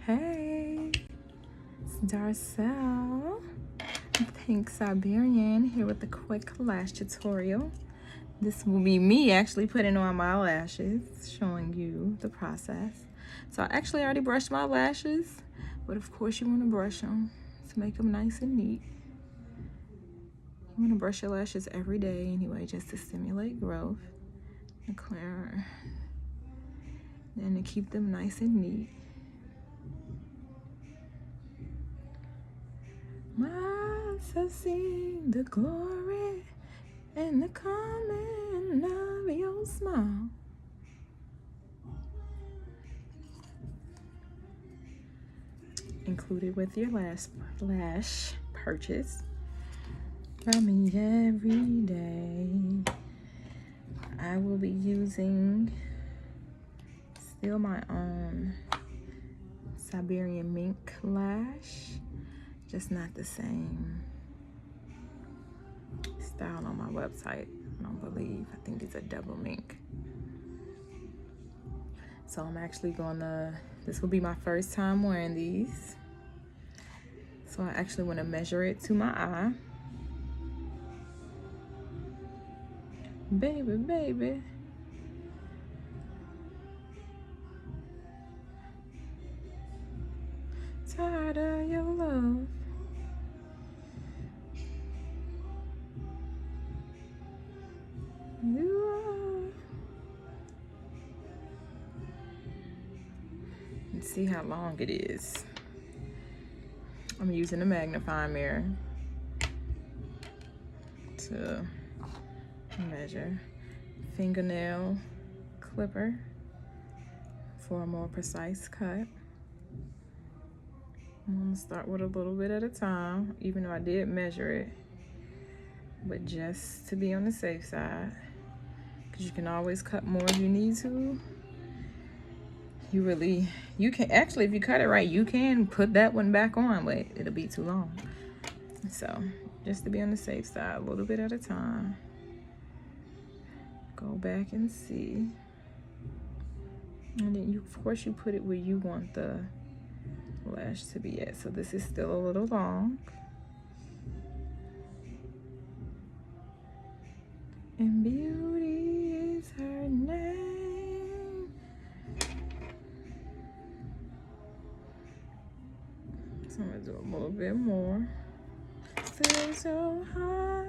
Hey, it's Darcel, Pink Siberian, here with a quick lash tutorial. This will be me actually putting on my lashes, showing you the process. So I actually already brushed my lashes, but of course you want to brush them to make them nice and neat. You want to brush your lashes every day anyway, just to stimulate growth and clear, and to keep them nice and neat. My eyes have seen the glory and the coming of your smile. Included with your lash purchase from me every day. I will be using still my own Siberian mink lash, just not the same style on my website. I don't believe. I think it's a double mink. So I'm actually this will be my first time wearing these. So I actually want to measure it to my eye. Baby, baby. Tired of your love. You are. Let's see how long it is. I'm using a magnifying mirror to measure. Fingernail clipper for a more precise cut. I'm gonna start with a little bit at a time, even though I did measure it, but just to be on the safe side, because you can always cut more if you need to. You can actually, if you cut it right, you can put that one back on, but it'll be too long. So just to be on the safe side, a little bit at a time. Go back and see. And then of course you put it where you want the lash to be at. So this is still a little long. And beauty is her name. So I'm gonna do a little bit more. Still so high.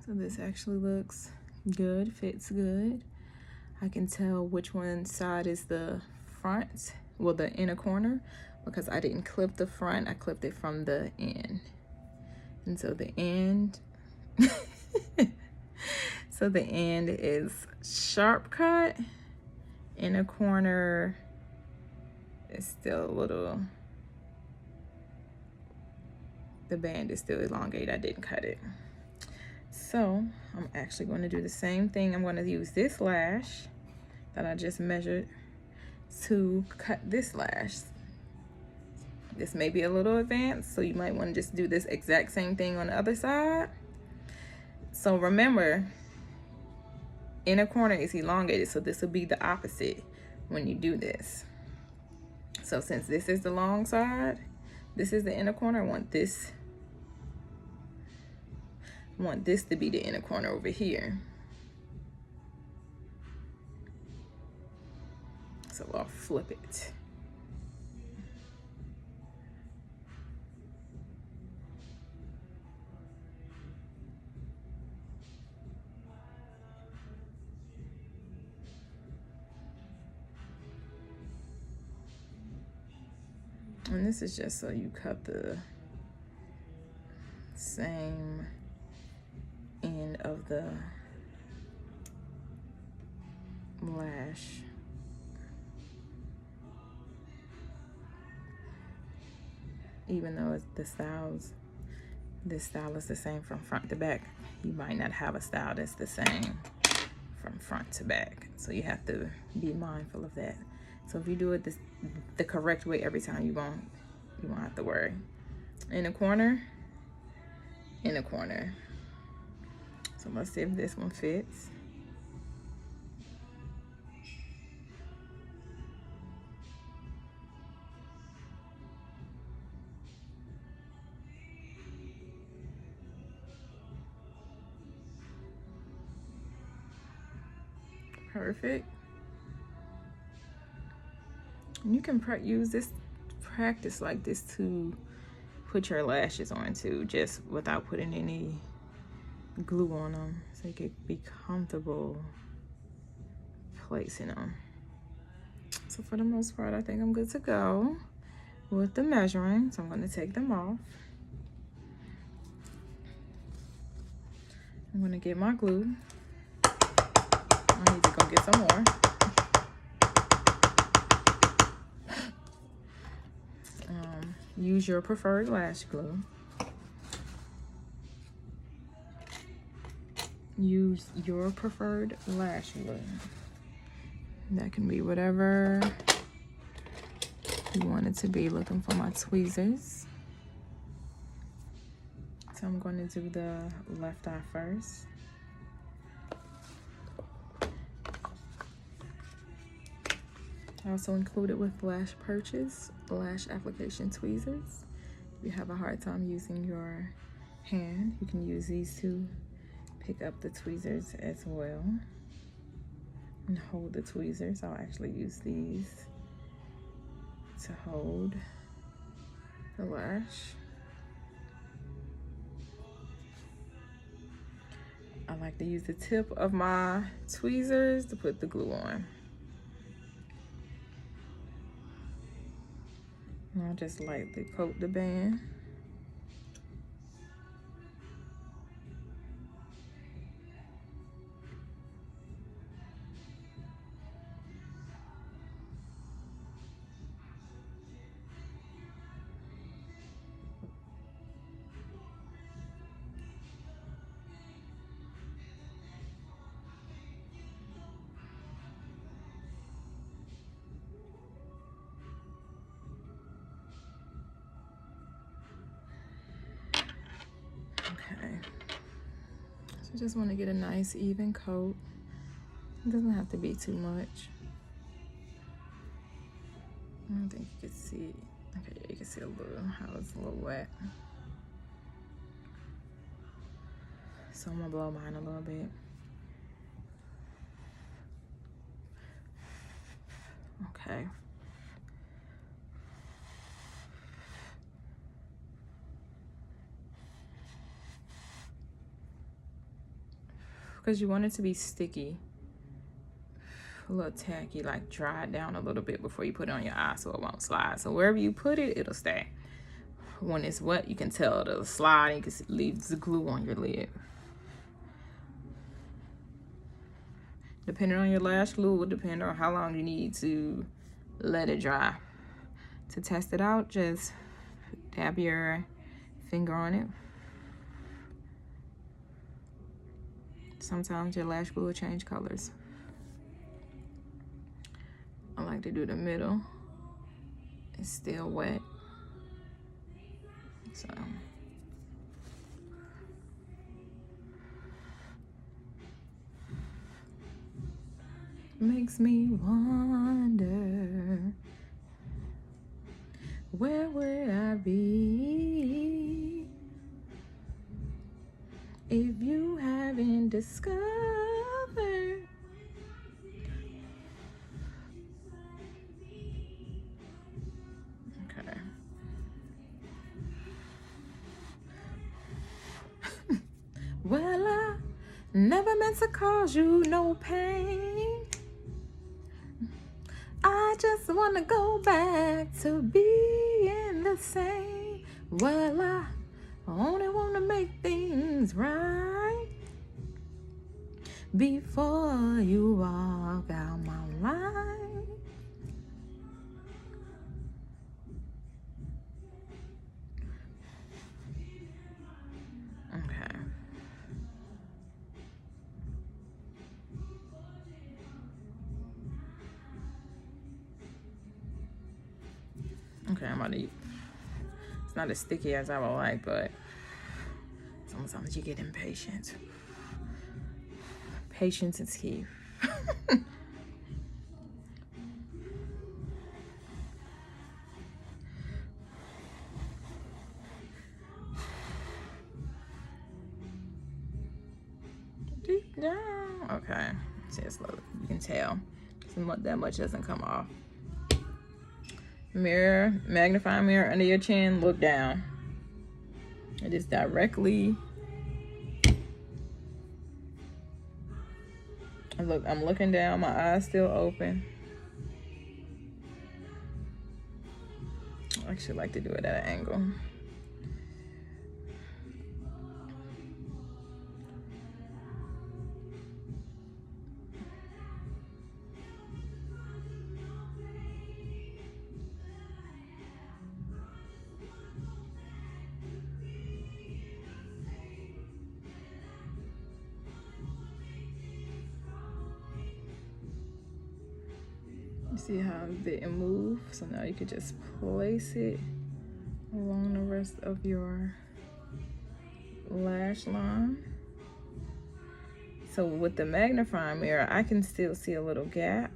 So this actually looks good, fits good. I can tell which one side is the front, well, the inner corner, because I didn't clip the front, I clipped it from the end. And so the end, so the end is sharp cut, inner corner is still a little, the band is still elongated, I didn't cut it. So I'm actually going to do the same thing. I'm going to use this lash that I just measured to cut this lash. This may be a little advanced, so you might want to just do this exact same thing on the other side. So remember, inner corner is elongated, so this will be the opposite when you do this. So since this is the long side, this is the inner corner, I want this to be the inner corner over here. So I'll flip it. And this is just so you cut the same end of the lash. Even though this style is the same from front to back, you might not have a style that's the same from front to back. So you have to be mindful of that. So if you do it the correct way every time, you won't have to worry. In a corner, in a corner. So let's see if this one fits. Perfect. And you can use this practice like this to put your lashes on too, just without putting any glue on them, so you can be comfortable placing them. So for the most part, I think I'm good to go with the measuring. So I'm going to take them off. I'm going to get my glue. I need to go get some more. Use your preferred lash glue. Use your preferred lash glue. That can be whatever you want it to be. Looking for my tweezers. So I'm going to do the left eye first. I also included with lash purchase, lash application tweezers. If you have a hard time using your hand, you can use these to pick up the tweezers as well and hold the tweezers. I'll actually use these to hold the lash. I like to use the tip of my tweezers to put the glue on. And I'll just lightly coat the band. Okay. So just want to get a nice even coat. It doesn't have to be too much. I don't think you can see. Okay, yeah, you can see a little how it's a little wet. So I'm gonna blow mine a little bit. Okay. Because you want it to be sticky, a little tacky, like dry it down a little bit before you put it on your eye so it won't slide. So wherever you put it, it'll stay. When it's wet, you can tell it'll slide and you can leave the glue on your lid. Depending on your lash glue, will depend on how long you need to let it dry. To test it out, just dab your finger on it. Sometimes your lash glue will change colors. I like to do the middle. It's still wet. So makes me wonder, where would I be if you haven't discovered? Okay. Well, I never meant to cause you no pain. I just wanna go back to being the same. Well, I only wanna make things right before you walk out my life. Okay. Okay, I'm gonna. It's not as sticky as I would like, but sometimes you get impatient. Patience is key. Deep down. Okay, just look. You can tell that much doesn't come off. Mirror, magnifying mirror under your chin. Look down. It is directly. Look, I'm looking down. My eyes still open. I actually like to do it at an angle. You see how it didn't move? So now you could just place it along the rest of your lash line. So with the magnifying mirror, I can still see a little gap.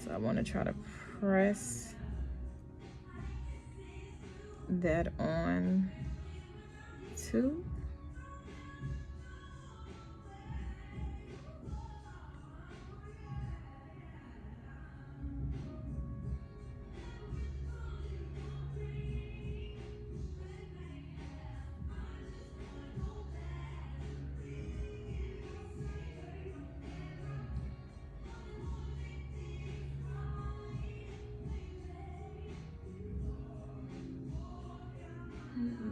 So I want to try to press that on too.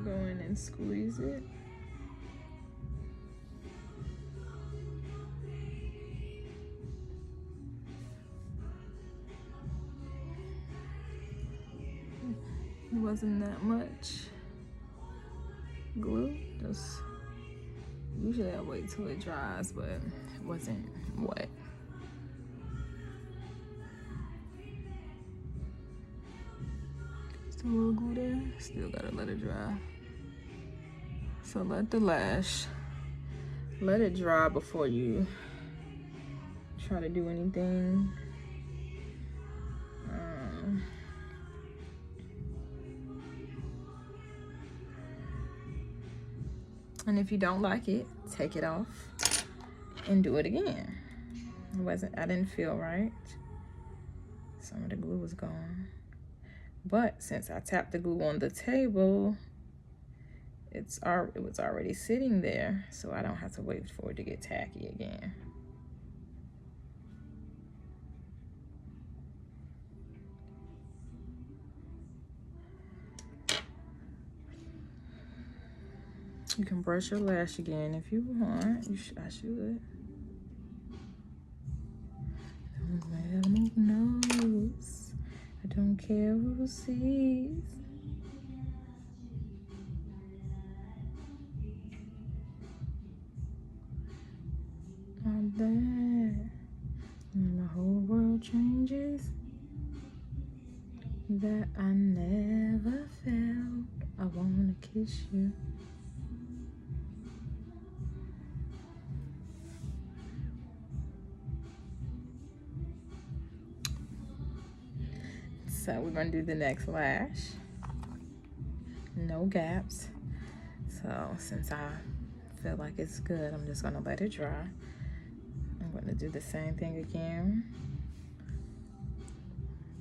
Go in and squeeze it. It wasn't that much glue. Just usually I wait till it dries, but it wasn't wet. Still a little glue there. Still gotta let it dry. So let it dry before you try to do anything. And if you don't like it, take it off and do it again. I didn't feel right. Some of the glue was gone. But since I tapped the glue on the table, it was already sitting there, so I don't have to wait for it to get tacky again. You can brush your lash again if you want. I should. Don't let them know. I don't care who sees. I'm there. And the whole world changes. That I never felt. I wanna kiss you. So we're gonna do the next lash. No gaps. So since I feel like it's good, I'm just gonna let it dry. I'm gonna do the same thing again.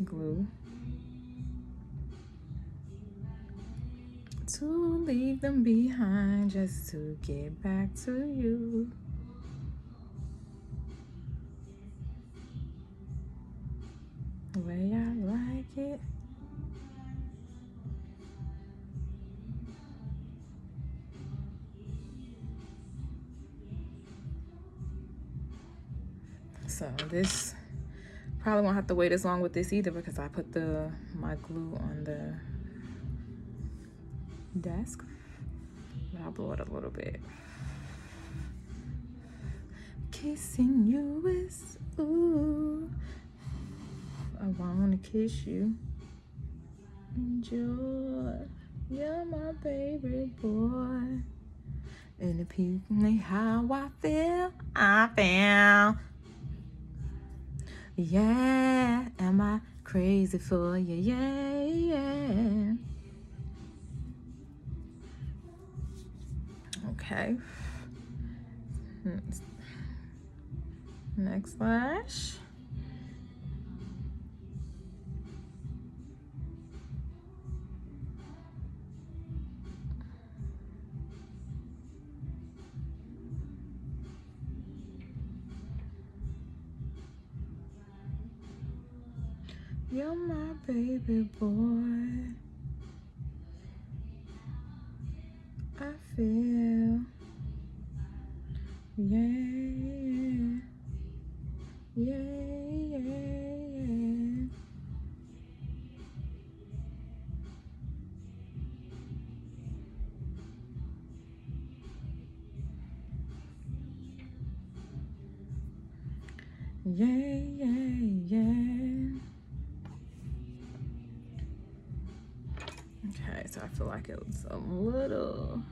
Glue. To leave them behind, just to get back to you. The way I like it. So this probably won't have to wait as long with this either because I put my glue on the desk. But I'll blow it a little bit. Kissing you is ooh. I wanna kiss you. Joy, you're my favorite boy. And if you know how I feel. Yeah, am I crazy for you? Yeah, yeah. Okay. Next lash. You're my baby boy. I feel. Yeah. Yeah, yeah, yeah. Yeah, yeah, yeah. Okay, so I feel like it was a little.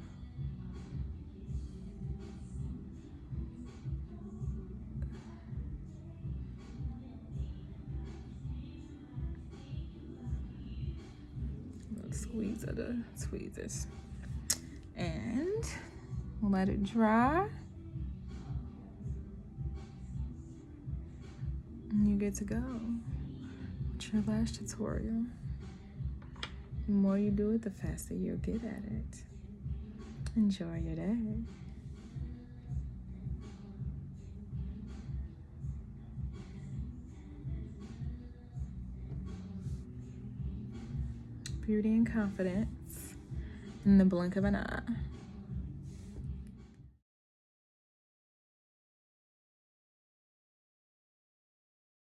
Squeeze of the tweezers. And let it dry. And you're good to go with your lash tutorial. The more you do it, the faster you'll get at it. Enjoy your day. Beauty and confidence in the blink of an eye.